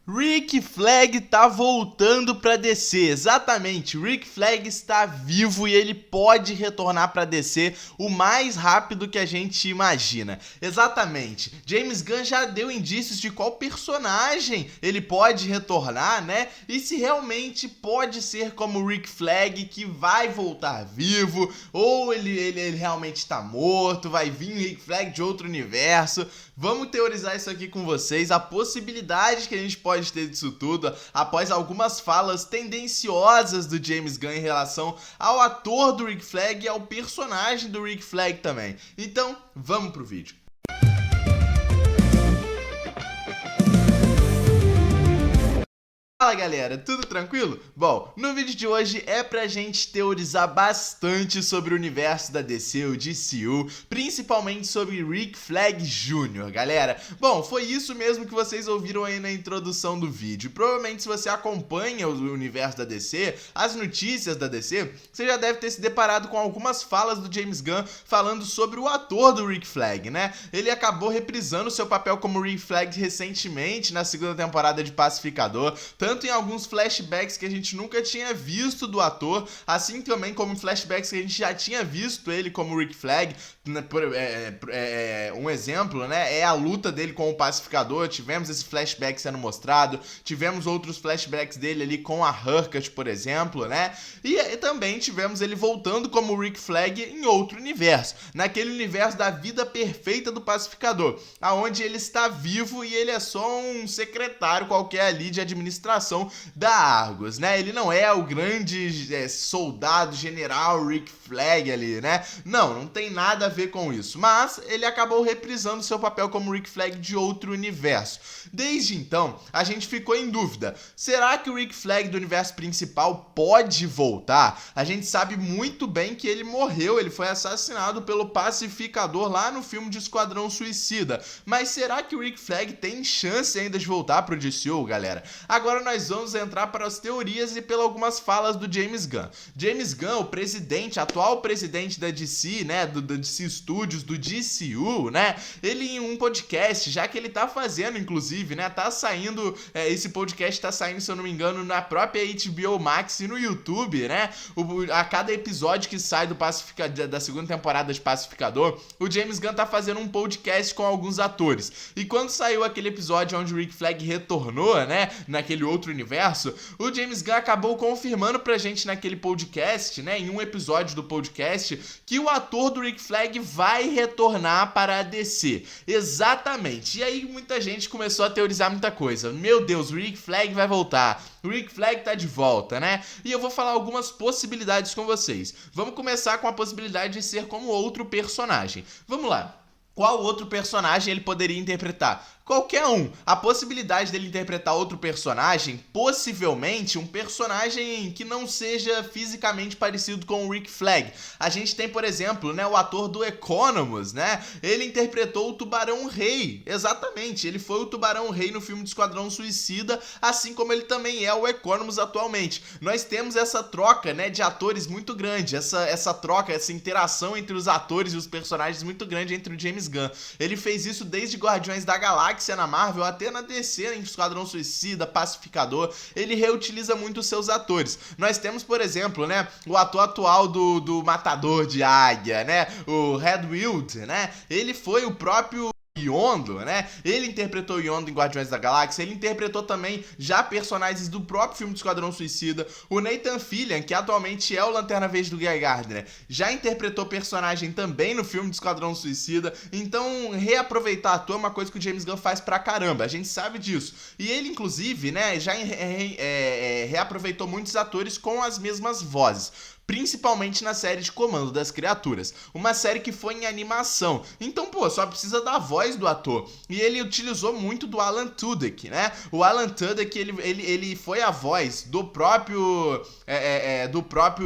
Rick Flag tá voltando pra DC, exatamente, Rick Flag está vivo e ele pode retornar pra DC o mais rápido que a gente imagina. Exatamente, James Gunn já deu indícios de qual personagem ele pode retornar, né? E se realmente pode ser como Rick Flag que vai voltar vivo, ou ele realmente tá morto, vai vir Rick Flag de outro universo. Vamos teorizar isso aqui com vocês, a possibilidade que a gente pode ter disso tudo após algumas falas tendenciosas do James Gunn em relação ao ator do Rick Flag e ao personagem do Rick Flag também. Então, vamos pro vídeo. Fala galera, tudo tranquilo? Bom, no vídeo de hoje é pra gente teorizar bastante sobre o universo da DC, o DCU, principalmente sobre Rick Flag Jr., galera. Bom, foi isso mesmo que vocês ouviram aí na introdução do vídeo. Provavelmente se você acompanha o universo da DC, as notícias da DC, você já deve ter se deparado com algumas falas do James Gunn falando sobre o ator do Rick Flag, né? Ele acabou reprisando seu papel como Rick Flag recentemente na segunda temporada de Pacificador, tanto em alguns flashbacks que a gente nunca tinha visto do ator, assim também como flashbacks que a gente já tinha visto ele como Rick Flag. Um exemplo, né, é a luta dele com o Pacificador. Tivemos esse flashback sendo mostrado, tivemos outros flashbacks dele ali com a Hurkat, por exemplo, né, e também tivemos ele voltando como Rick Flag em outro universo, naquele universo da vida perfeita do Pacificador, aonde ele está vivo e ele é só um secretário qualquer ali de administração da Argos, né? Ele não é o grande soldado general Rick Flag ali, né? Não tem nada a ver com isso, mas ele acabou reprisando seu papel como Rick Flag de outro universo. Desde então, a gente ficou em dúvida, será que o Rick Flag do universo principal pode voltar? A gente sabe muito bem que ele morreu, ele foi assassinado pelo Pacificador lá no filme de Esquadrão Suicida, mas será que o Rick Flag tem chance ainda de voltar pro DCU, galera? Agora nós vamos entrar para as teorias e pelas algumas falas do James Gunn. James Gunn, o presidente, atual presidente da DC, né, do DC Studios, do DCU, né, ele em um podcast, já que ele tá fazendo, inclusive, né, tá saindo, esse podcast tá saindo, se eu não me engano, na própria HBO Max e no YouTube, né, a cada episódio que sai da segunda temporada de Pacificador, o James Gunn tá fazendo um podcast com alguns atores. E quando saiu aquele episódio onde o Rick Flag retornou, né, naquele outro universo, o James Gunn acabou confirmando pra gente naquele podcast, né, em um episódio do podcast, que o ator do Rick Flag vai retornar para a DC. Exatamente. E aí muita gente começou a teorizar muita coisa. Meu Deus, o Rick Flag vai voltar. O Rick Flag tá de volta, né? E eu vou falar algumas possibilidades com vocês. Vamos começar com a possibilidade de ser como outro personagem. Vamos lá. Qual outro personagem ele poderia interpretar? Qualquer um. A possibilidade dele interpretar outro personagem, possivelmente um personagem que não seja fisicamente parecido com o Rick Flag. A gente tem, por exemplo, né, o ator do Economos, né? Ele interpretou o Tubarão Rei. Exatamente, ele foi o Tubarão Rei no filme de Esquadrão Suicida, assim como ele também é o Economos atualmente. Nós temos essa troca, né, de atores muito grande, essa troca, essa interação entre os atores e os personagens muito grande entre o James Gunn. Ele fez isso desde Guardiões da Galáxia na Marvel até na DC, em Esquadrão Suicida, Pacificador. Ele reutiliza muito os seus atores. Nós temos, por exemplo, né, o ator atual do Matador de Águia, né, o Red Wild, né, ele foi o próprio Yondo, né? Ele interpretou Yondo em Guardiões da Galáxia, ele interpretou também já personagens do próprio filme do Esquadrão Suicida. O Nathan Fillion, que atualmente é o Lanterna Verde do Guy Gardner, já interpretou personagem também no filme do Esquadrão Suicida. Então, reaproveitar ator é uma coisa que o James Gunn faz pra caramba, a gente sabe disso. E ele, inclusive, né, já reaproveitou muitos atores com as mesmas vozes, principalmente na série de Comando das Criaturas, uma série que foi em animação. Então, pô, só precisa da voz do ator. E ele utilizou muito do Alan Tudyk, né? O Alan Tudyk, ele foi a voz do próprio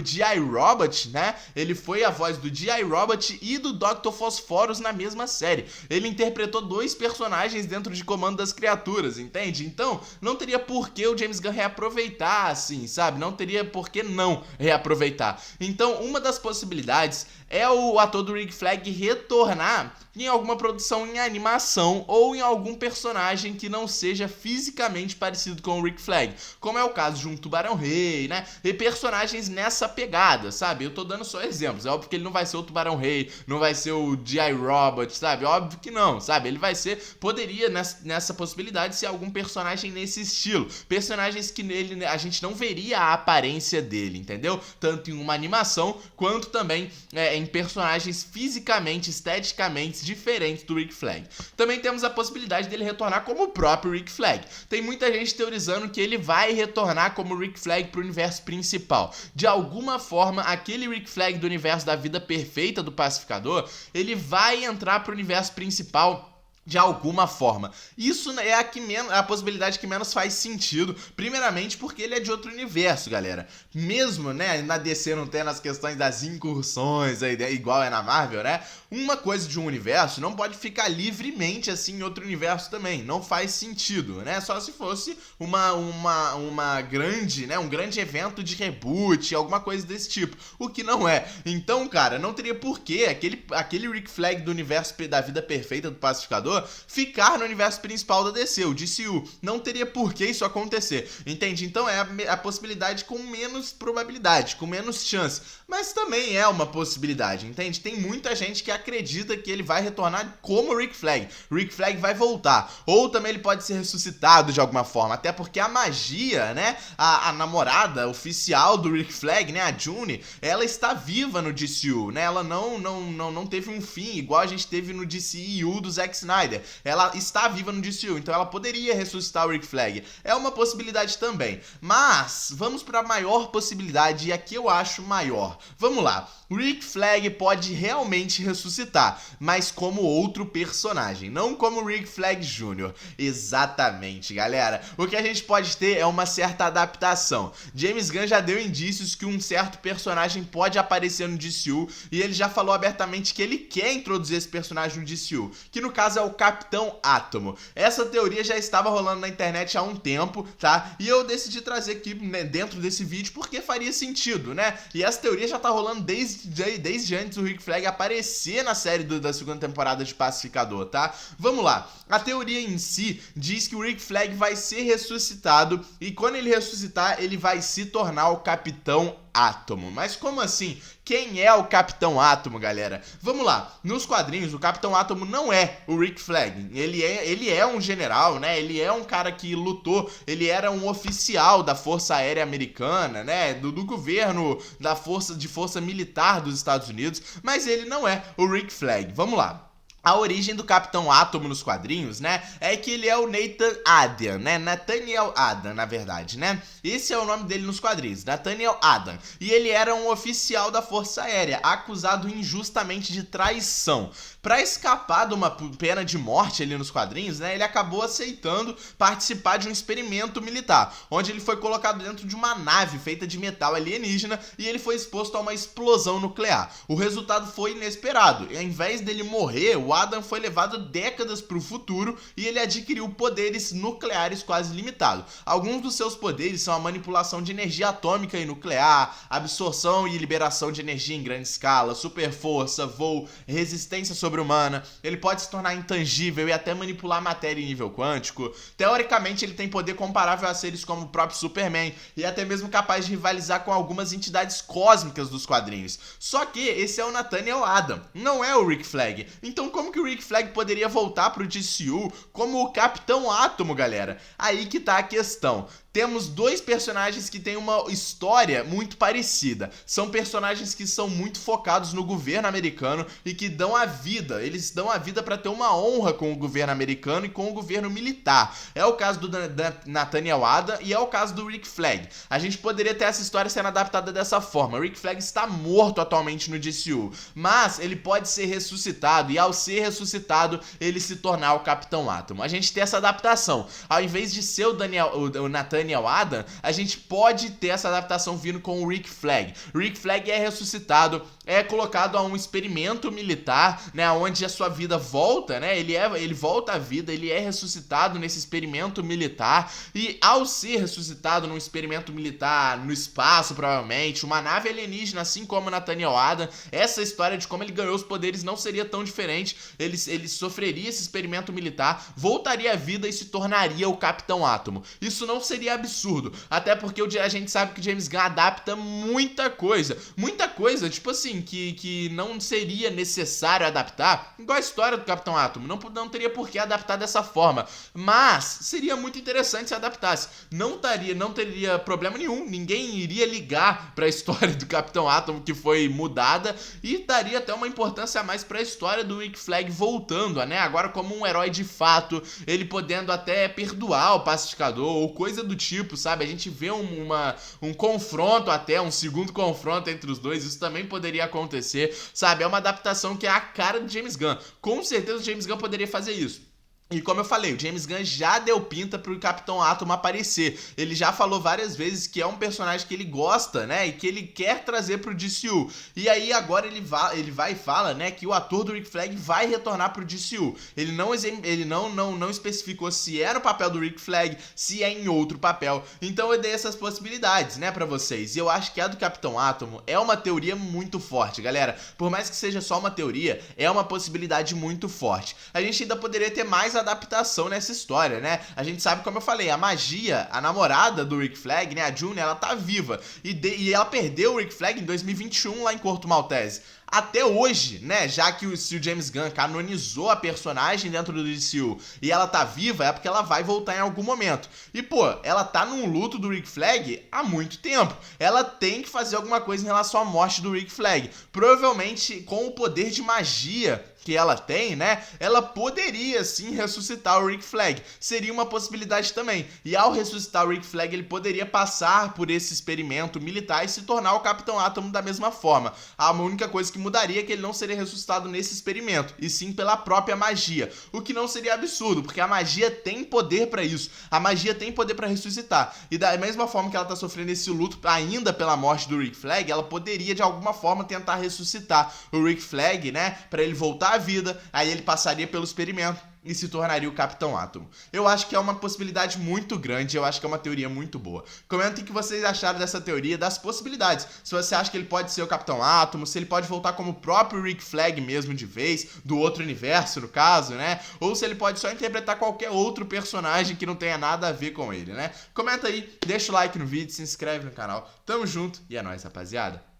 G.I. Robot, né? Ele foi a voz do G.I. Robot e do Dr. Phosphorus na mesma série. Ele interpretou dois personagens dentro de Comando das Criaturas, entende? Então, não teria por que o James Gunn reaproveitar, assim, sabe? Não teria por que não reaproveitar aproveitar. Então, uma das possibilidades é o ator do Rick Flag retornar em alguma produção em animação ou em algum personagem que não seja fisicamente parecido com o Rick Flag, como é o caso de um Tubarão-Rei, né? E personagens nessa pegada, sabe? Eu tô dando só exemplos. É óbvio que ele não vai ser o Tubarão-Rei, não vai ser o G.I. Robot, sabe? Óbvio que não, sabe? Ele vai ser, poderia nessa possibilidade ser algum personagem nesse estilo. Personagens que nele a gente não veria a aparência dele, entendeu? Tanto em uma animação quanto também em personagens fisicamente, esteticamente diferentes do Rick Flag. Também temos a possibilidade dele retornar como o próprio Rick Flag. Tem muita gente teorizando que ele vai retornar como Rick Flag pro universo principal. De alguma forma, aquele Rick Flag do universo da Vida Perfeita do Pacificador, ele vai entrar pro universo principal de alguma forma. Isso é a possibilidade que menos faz sentido, primeiramente porque ele é de outro universo, galera. Mesmo, né, na DC não tendo as questões das incursões, igual é na Marvel, né, uma coisa de um universo não pode ficar livremente assim em outro universo também. Não faz sentido, né, só se fosse uma grande, né, um grande evento de reboot, alguma coisa desse tipo, o que não é. Então, cara, não teria porquê aquele Rick Flag do universo da Vida Perfeita do Pacificador ficar no universo principal da DC, o DCU. Não teria por que isso acontecer, entende? Então é a possibilidade com menos probabilidade, com menos chance, mas também é uma possibilidade, entende? Tem muita gente que acredita que ele vai retornar como Rick Flag. Rick Flag vai voltar, ou também ele pode ser ressuscitado de alguma forma, até porque a magia, né, a namorada oficial do Rick Flag, né, a June, ela está viva no DCU, né? Ela não teve um fim igual a gente teve no DCU do Zack Snyder. Ela está viva no DCU, então ela poderia ressuscitar o Rick Flag. É uma possibilidade também. Mas vamos para a maior possibilidade, e aqui eu acho maior. Vamos lá. O Rick Flag pode realmente ressuscitar, mas como outro personagem, não como Rick Flag Jr. Exatamente, galera. O que a gente pode ter é uma certa adaptação. James Gunn já deu indícios que um certo personagem pode aparecer no DCU, e ele já falou abertamente que ele quer introduzir esse personagem no DCU, que no caso é o Capitão Átomo. Essa teoria já estava rolando na internet há um tempo, tá? E eu decidi trazer aqui, né, dentro desse vídeo porque faria sentido, né? E essa teoria já tá rolando desde antes do Rick Flag aparecer na série da segunda temporada de Pacificador, tá? Vamos lá. A teoria em si diz que o Rick Flag vai ser ressuscitado e quando ele ressuscitar, ele vai se tornar o Capitão Átomo. Mas como assim? Quem é o Capitão Átomo, galera? Vamos lá. Nos quadrinhos, o Capitão Átomo não é o Rick Flag. Ele é um general, né? Ele é um cara que lutou. Ele era um oficial da Força Aérea Americana, né? Do governo da força militar dos Estados Unidos. Mas ele não é o Rick Flag. Vamos lá. A origem do Capitão Átomo nos quadrinhos, né, é que ele é o Nathan Adam, né, Nathaniel Adam, na verdade, né, esse é o nome dele nos quadrinhos, Nathaniel Adam, e ele era um oficial da Força Aérea, acusado injustamente de traição. Pra escapar de uma pena de morte ali nos quadrinhos, né, ele acabou aceitando participar de um experimento militar, onde ele foi colocado dentro de uma nave feita de metal alienígena e ele foi exposto a uma explosão nuclear. O resultado foi inesperado, e ao invés dele morrer, o Adam foi levado décadas para o futuro e ele adquiriu poderes nucleares quase limitados. Alguns dos seus poderes são a manipulação de energia atômica e nuclear, absorção e liberação de energia em grande escala, super força, voo, resistência sobre-humana. Ele pode se tornar intangível e até manipular matéria em nível quântico. Teoricamente, ele tem poder comparável a seres como o próprio Superman e até mesmo capaz de rivalizar com algumas entidades cósmicas dos quadrinhos. Só que esse é o Nathaniel Adam, não é o Rick Flag. Então, como que o Rick Flag poderia voltar pro DCU como o Capitão Átomo, galera? Aí que tá a questão. Temos dois personagens que têm uma história muito parecida. São personagens que são muito focados no governo americano e que dão a vida. Eles dão a vida para ter uma honra com o governo americano e com o governo militar. É o caso do Nathaniel Adam e é o caso do Rick Flag. A gente poderia ter essa história sendo adaptada dessa forma. O Rick Flag está morto atualmente no DCU, mas ele pode ser ressuscitado e ao ser ressuscitado, ele se tornar o Capitão Átomo. A gente tem essa adaptação. Ao invés de ser o Nathaniel Adam, a gente pode ter essa adaptação vindo com o Rick Flag. O Rick Flag é ressuscitado, é colocado a um experimento militar, né, onde a sua vida volta, né, ele volta à vida, ele é ressuscitado nesse experimento militar, e ao ser ressuscitado num experimento militar no espaço, provavelmente, uma nave alienígena, assim como Nathaniel Adam, essa história de como ele ganhou os poderes não seria tão diferente. Ele sofreria esse experimento militar, voltaria à vida e se tornaria o Capitão Átomo. Isso não seria absurdo, até porque a gente sabe que James Gunn adapta muita coisa, tipo assim, que não seria necessário adaptar, igual a história do Capitão Átomo, não teria por que adaptar dessa forma, mas seria muito interessante se adaptasse. Não teria problema nenhum, ninguém iria ligar pra história do Capitão Átomo que foi mudada, e daria até uma importância a mais pra história do Rick Flag voltando, né, agora como um herói de fato, ele podendo até perdoar o pacificador ou coisa do tipo, sabe? A gente vê um confronto, até um segundo confronto entre os dois, isso também poderia acontecer, sabe? É uma adaptação que é a cara de James Gunn. Com certeza o James Gunn poderia fazer isso. E como eu falei, o James Gunn já deu pinta pro Capitão Átomo aparecer. Ele já falou várias vezes que é um personagem que ele gosta, né? E que ele quer trazer pro DCU. E aí agora ele vai e fala, né? Que o ator do Rick Flag vai retornar pro DCU. Ele não especificou se era o papel do Rick Flag, se é em outro papel. Então eu dei essas possibilidades, né, pra vocês. E eu acho que a do Capitão Átomo é uma teoria muito forte, galera. Por mais que seja só uma teoria, é uma possibilidade muito forte. A gente ainda poderia ter mais adaptação nessa história, né? A gente sabe, como eu falei, a magia, a namorada do Rick Flag, né, a June, ela tá viva, e ela perdeu o Rick Flag em 2021 lá em Corto Maltese. Até hoje, né, já que se o James Gunn canonizou a personagem dentro do DCU e ela tá viva, é porque ela vai voltar em algum momento. E, pô, ela tá num luto do Rick Flag há muito tempo. Ela tem que fazer alguma coisa em relação à morte do Rick Flag. Provavelmente, com o poder de magia que ela tem, né, ela poderia sim ressuscitar o Rick Flag. Seria uma possibilidade também. E ao ressuscitar o Rick Flag, ele poderia passar por esse experimento militar e se tornar o Capitão Átomo da mesma forma. A única coisa que mudaria é que ele não seria ressuscitado nesse experimento, e sim pela própria magia. O que não seria absurdo, porque a magia tem poder pra isso. A magia tem poder pra ressuscitar. E da mesma forma que ela tá sofrendo esse luto ainda pela morte do Rick Flag, ela poderia de alguma forma tentar ressuscitar o Rick Flag, né, pra ele voltar à vida, aí ele passaria pelo experimento e se tornaria o Capitão Átomo. Eu acho que é uma possibilidade muito grande, eu acho que é uma teoria muito boa. Comentem o que vocês acharam dessa teoria, das possibilidades. Se você acha que ele pode ser o Capitão Átomo, se ele pode voltar como o próprio Rick Flag mesmo de vez, do outro universo no caso, né? Ou se ele pode só interpretar qualquer outro personagem que não tenha nada a ver com ele, né? Comenta aí, deixa o like no vídeo, se inscreve no canal. Tamo junto e é nóis, rapaziada.